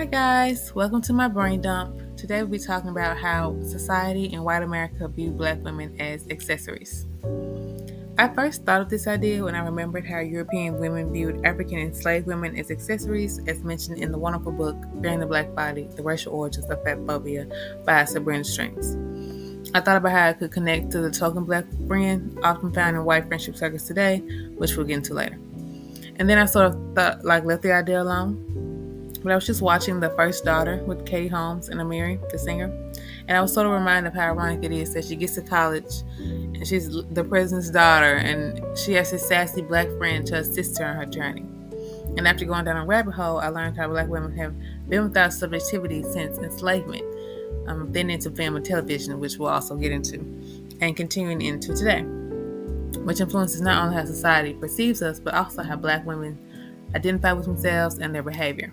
Hi guys, welcome to my brain dump. Today we'll be talking about how society and white America view black women as accessories. I first thought of this idea when I remembered how European women viewed African enslaved women as accessories, as mentioned in the wonderful book Bearing the Black Body: The Racial Origins of Fat Phobia by Sabrina Strings. I thought about how I could connect to the token black friend often found in white friendship circles today, which we'll get into later. And then I sort of left the idea alone. But I was just watching The First Daughter with Katie Holmes and Amiri, the singer, and I was sort of reminded of how ironic it is that she gets to college and she's the president's daughter and she has this sassy black friend to assist her in her journey. And after going down a rabbit hole, I learned how black women have been without subjectivity since enslavement, then into film and television, which we'll also get into, and continuing into today, which influences not only how society perceives us, but also how black women identify with themselves and their behavior.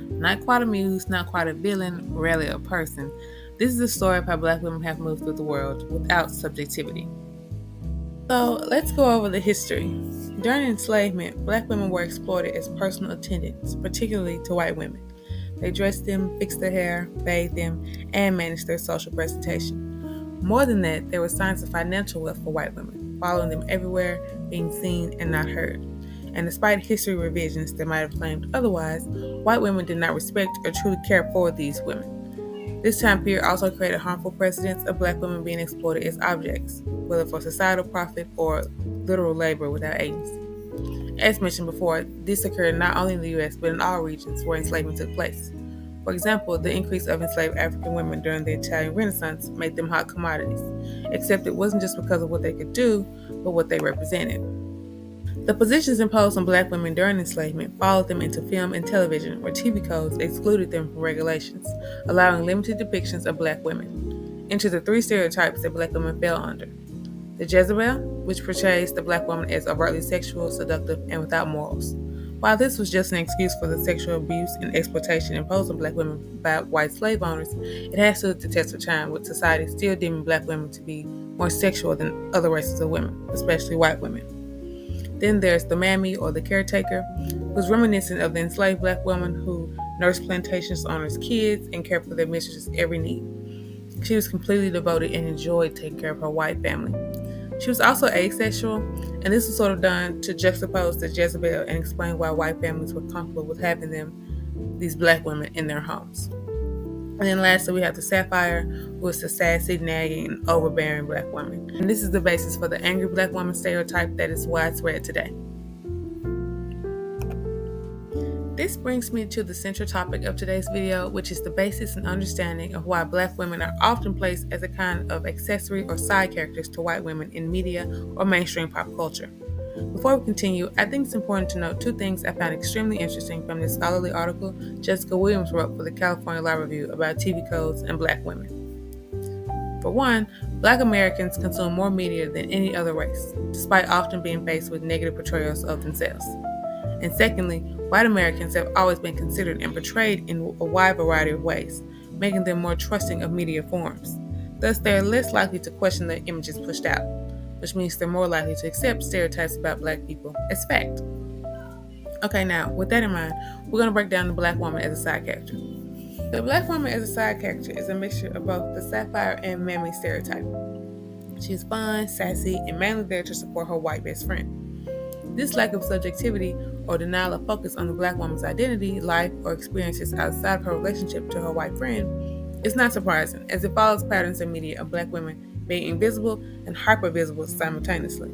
Not quite a muse, not quite a villain, rarely a person. This is the story of how black women have moved through the world without subjectivity. So let's go over the history. During enslavement, black women were exploited as personal attendants, particularly to white women. They dressed them, fixed their hair, bathed them, and managed their social presentation. More than that, there were signs of financial wealth for white women, following them everywhere, being seen and not heard. And despite history revisions that might have claimed otherwise, white women did not respect or truly care for these women. This time period also created harmful precedents of black women being exploited as objects, whether for societal profit or literal labor without agency. As mentioned before, this occurred not only in the U.S., but in all regions where enslavement took place. For example, the increase of enslaved African women during the Italian Renaissance made them hot commodities, except it wasn't just because of what they could do, but what they represented. The positions imposed on black women during enslavement followed them into film and television, where TV codes excluded them from regulations, allowing limited depictions of black women. Into the three stereotypes that black women fell under: the Jezebel, which portrays the black woman as overtly sexual, seductive, and without morals. While this was just an excuse for the sexual abuse and exploitation imposed on black women by white slave owners, it has stood the test of time, with society still deeming black women to be more sexual than other races of women, especially white women. Then there's the mammy, or the caretaker, who's reminiscent of the enslaved black woman who nursed plantation owners' kids and cared for their mistress's every need. She was completely devoted and enjoyed taking care of her white family. She was also asexual, and this was sort of done to juxtapose the Jezebel and explain why white families were comfortable with having these black women in their homes. And then lastly, we have the Sapphire, who is the sassy, nagging, and overbearing black woman. And this is the basis for the angry black woman stereotype that is widespread today. This brings me to the central topic of today's video, which is the basis and understanding of why black women are often placed as a kind of accessory or side characters to white women in media or mainstream pop culture. Before we continue, I think it's important to note two things I found extremely interesting from this scholarly article Jessica Williams wrote for the California Law Review about TV codes and black women. For one, black Americans consume more media than any other race, despite often being faced with negative portrayals of themselves. And secondly, white Americans have always been considered and portrayed in a wide variety of ways, making them more trusting of media forms. Thus, they are less likely to question the images pushed out, which means they're more likely to accept stereotypes about black people as fact. Okay, now, with that in mind, we're going to break down the black woman as a side character. The black woman as a side character is a mixture of both the Sapphire and mammy stereotype. She's fun, sassy, and mainly there to support her white best friend. This lack of subjectivity or denial of focus on the black woman's identity, life, or experiences outside of her relationship to her white friend is not surprising, as it follows patterns in media of black women being invisible and hypervisible simultaneously.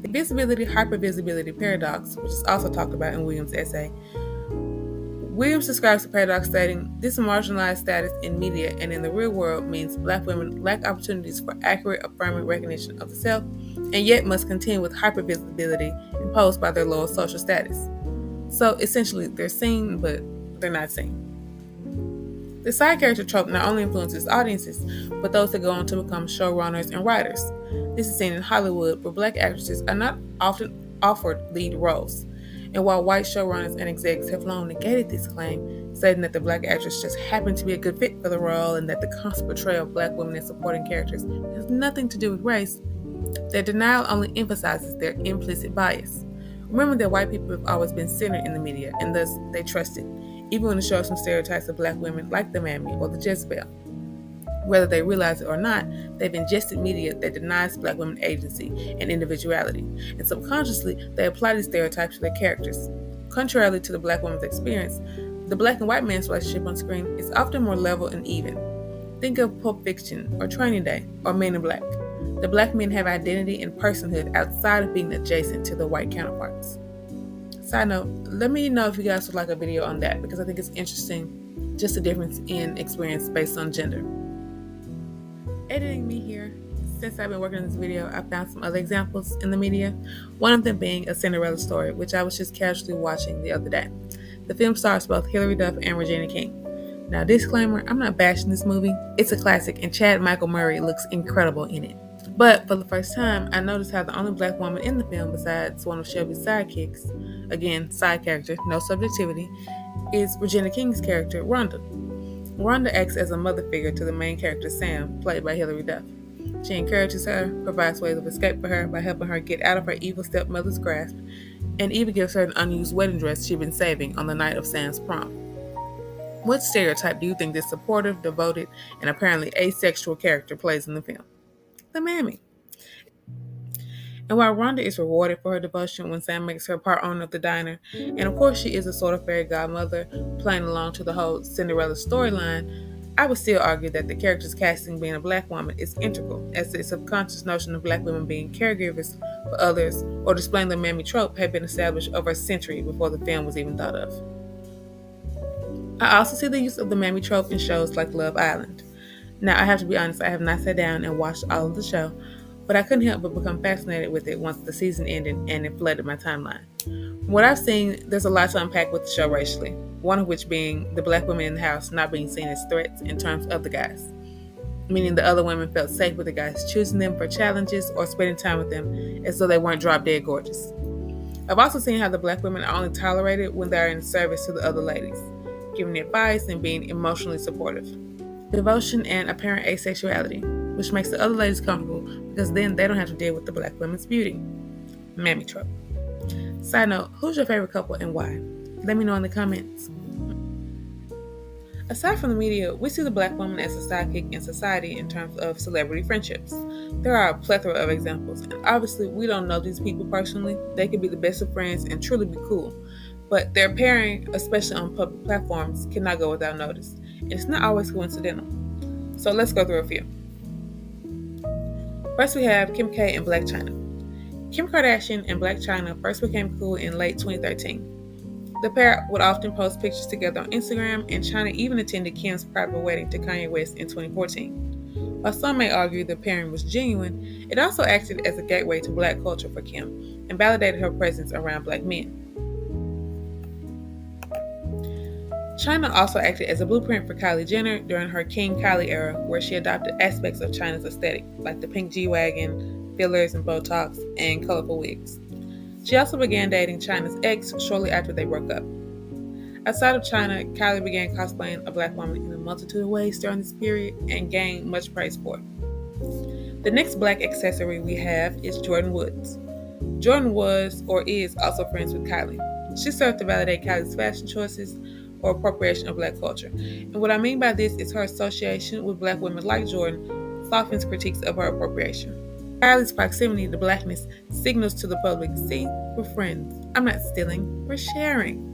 The visibility-hypervisibility paradox, which is also talked about in Williams' essay. Williams describes the paradox stating, this marginalized status in media and in the real world means black women lack opportunities for accurate, affirming recognition of the self, and yet must contend with hypervisibility imposed by their lower social status. So essentially, they're seen, but they're not seen. The side character trope not only influences audiences, but those that go on to become showrunners and writers. This is seen in Hollywood, where black actresses are not often offered lead roles. And while white showrunners and execs have long negated this claim, stating that the black actress just happened to be a good fit for the role and that the constant portrayal of black women in supporting characters has nothing to do with race, their denial only emphasizes their implicit bias. Remember that white people have always been centered in the media, and thus they trust it, even when it shows some stereotypes of black women like the mammy or the Jezebel. Whether they realize it or not, they've ingested media that denies black women agency and individuality, and subconsciously they apply these stereotypes to their characters. Contrarily to the black woman's experience, the black and white man's relationship on screen is often more level and even. Think of Pulp Fiction or Training Day or Men in Black. The black men have identity and personhood outside of being adjacent to their white counterparts. Side note, let me know if you guys would like a video on that because I think it's interesting, just the difference in experience based on gender. Editing me here. Since I've been working on this video, I found some other examples in the media, one of them being A Cinderella Story, which I was just casually watching the other day. The film stars both Hilary Duff and Regina King. Now, disclaimer, I'm not bashing this movie. It's a classic, and Chad Michael Murray looks incredible in it. But for the first time, I noticed how the only black woman in the film, besides one of Shelby's sidekicks, again, side character, no subjectivity, is Regina King's character, Rhonda. Rhonda acts as a mother figure to the main character, Sam, played by Hilary Duff. She encourages her, provides ways of escape for her by helping her get out of her evil stepmother's grasp, and even gives her an unused wedding dress she'd been saving on the night of Sam's prom. What stereotype do you think this supportive, devoted, and apparently asexual character plays in the film? The mammy. And while Rhonda is rewarded for her devotion when Sam makes her part owner of the diner, and of course she is a sort of fairy godmother playing along to the whole Cinderella storyline, I would still argue that the character's casting being a black woman is integral, as the subconscious notion of black women being caregivers for others or displaying the mammy trope had been established over a century before the film was even thought of. I also see the use of the mammy trope in shows like Love Island. Now, I have to be honest, I have not sat down and watched all of the show, but I couldn't help but become fascinated with it once the season ended and it flooded my timeline. From what I've seen, there's a lot to unpack with the show racially, one of which being the black women in the house not being seen as threats in terms of the guys, meaning the other women felt safe with the guys choosing them for challenges or spending time with them as though they weren't drop dead gorgeous. I've also seen how the black women are only tolerated when they are in service to the other ladies, giving advice and being emotionally supportive. Devotion and apparent asexuality, which makes the other ladies comfortable because then they don't have to deal with the black women's beauty. Mammy trope. Side note, who's your favorite couple and why? Let me know in the comments. Aside from the media, we see the black woman as a sidekick in society in terms of celebrity friendships. There are a plethora of examples, and obviously we don't know these people personally. They could be the best of friends and truly be cool, but their pairing, especially on public platforms, cannot go without notice, and it's not always coincidental. So let's go through a few. First we have Kim K and Blac Chyna. Kim Kardashian and Blac Chyna first became cool in late 2013. The pair would often post pictures together on Instagram, and Chyna even attended Kim's private wedding to Kanye West in 2014. While some may argue the pairing was genuine, it also acted as a gateway to black culture for Kim and validated her presence around black men. Chyna also acted as a blueprint for Kylie Jenner during her King Kylie era, where she adopted aspects of Chyna's aesthetic, like the pink G-Wagon, fillers and Botox, and colorful wigs. She also began dating Chyna's ex shortly after they broke up. Outside of Chyna, Kylie began cosplaying a black woman in a multitude of ways during this period and gained much praise for it. The next black accessory we have is Jordyn Woods. Jordyn was or is also friends with Kylie. She served to validate Kylie's fashion choices or appropriation of black culture. And what I mean by this is her association with black women like Jordyn softens critiques of her appropriation. Kylie's proximity to blackness signals to the public, see, we're friends. I'm not stealing, we're sharing.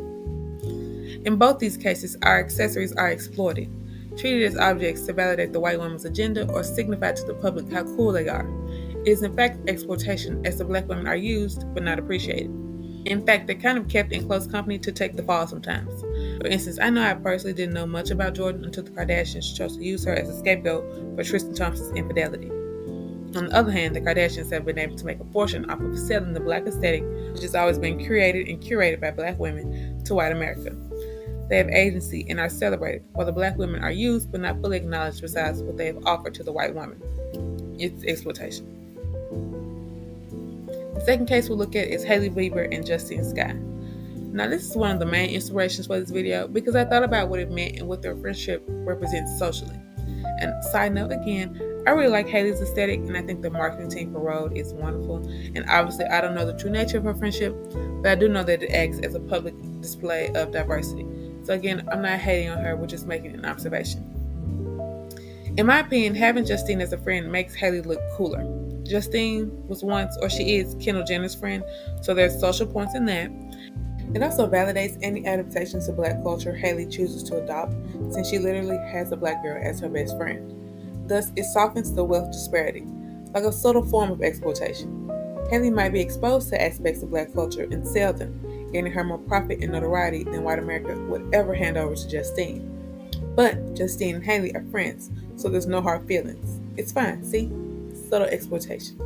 In both these cases, our accessories are exploited, treated as objects to validate the white woman's agenda or signify to the public how cool they are. It is in fact exploitation, as the black women are used but not appreciated. In fact, they're kind of kept in close company to take the fall sometimes. For instance, I know I personally didn't know much about Jordyn until the Kardashians chose to use her as a scapegoat for Tristan Thompson's infidelity. On the other hand, the Kardashians have been able to make a fortune off of selling the black aesthetic, which has always been created and curated by black women, to white America. They have agency and are celebrated, while the black women are used but not fully acknowledged besides what they have offered to the white woman. It's exploitation. The second case we'll look at is Hailey Bieber and Justine Skye. Now, this is one of the main inspirations for this video because I thought about what it meant and what their friendship represents socially. And side note again, I really like Hailey's aesthetic, and I think the marketing team for Rhode is wonderful. And obviously, I don't know the true nature of her friendship, but I do know that it acts as a public display of diversity. So again, I'm not hating on her, we're just making an observation. In my opinion, having Justine as a friend makes Haley look cooler. Justine was once, or she is, Kendall Jenner's friend, so there's social points in that. It also validates any adaptations to black culture Haley chooses to adopt, since she literally has a black girl as her best friend. Thus, it softens the wealth disparity, like a subtle form of exploitation. Haley might be exposed to aspects of black culture and sell them, gaining her more profit and notoriety than white America would ever hand over to Justine. But Justine and Haley are friends, so there's no hard feelings. It's fine, see? Subtle exploitation.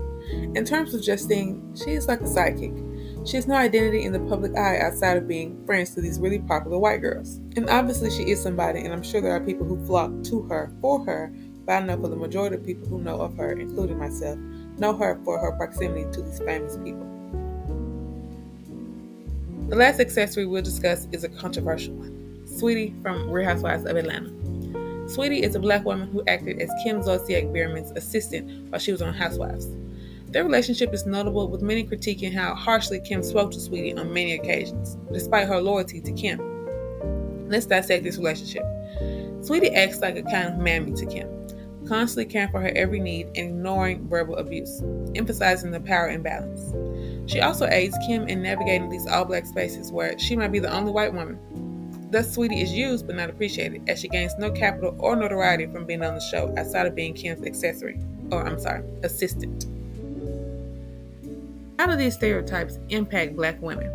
In terms of Justine, she is like a sidekick. She has no identity in the public eye outside of being friends to these really popular white girls. And obviously she is somebody, and I'm sure there are people who flock to her for her, but I know for the majority of people who know of her, including myself, know her for her proximity to these famous people. The last accessory we'll discuss is a controversial one. Sweetie from Real Housewives of Atlanta. Sweetie is a black woman who acted as Kim Zolciak Biermann's assistant while she was on Housewives. Their relationship is notable, with many critiquing how harshly Kim spoke to Sweetie on many occasions, despite her loyalty to Kim. Let's dissect this relationship. Sweetie acts like a kind of mammy to Kim, constantly caring for her every need and ignoring verbal abuse, emphasizing the power imbalance. She also aids Kim in navigating these all-black spaces where she might be the only white woman. Thus, Sweetie is used but not appreciated, as she gains no capital or notoriety from being on the show outside of being Kim's assistant. How do these stereotypes impact black women?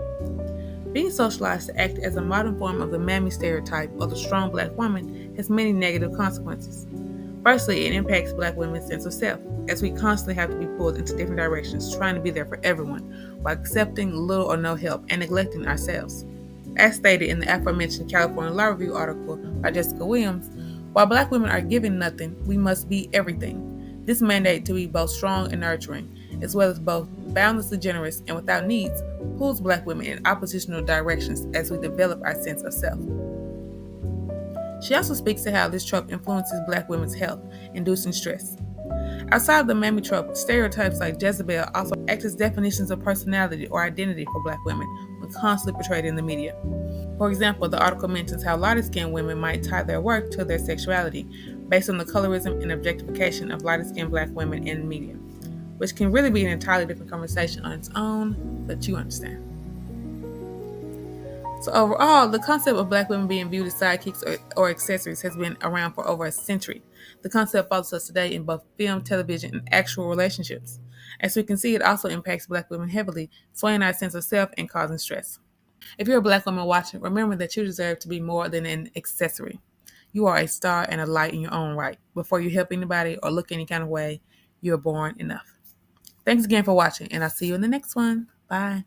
Being socialized to act as a modern form of the mammy stereotype or the strong black woman has many negative consequences. Firstly, it impacts black women's sense of self, as we constantly have to be pulled into different directions trying to be there for everyone, while accepting little or no help and neglecting ourselves. As stated in the aforementioned California Law Review article by Jessica Williams, while black women are given nothing, we must be everything. This mandate to be both strong and nurturing, as well as both boundlessly generous and without needs, pulls black women in oppositional directions as we develop our sense of self. She also speaks to how this trope influences black women's health, inducing stress. Outside of the mammy trope, stereotypes like Jezebel also act as definitions of personality or identity for black women when constantly portrayed in the media. For example, the article mentions how lighter-skinned women might tie their worth to their sexuality based on the colorism and objectification of lighter-skinned black women in media, which can really be an entirely different conversation on its own, but you understand. So overall, the concept of black women being viewed as sidekicks or accessories has been around for over a century. The concept follows us today in both film, television, and actual relationships. As we can see, it also impacts black women heavily, swaying our sense of self and causing stress. If you're a black woman watching, remember that you deserve to be more than an accessory. You are a star and a light in your own right. Before you help anybody or look any kind of way, you are born enough. Thanks again for watching, and I'll see you in the next one. Bye.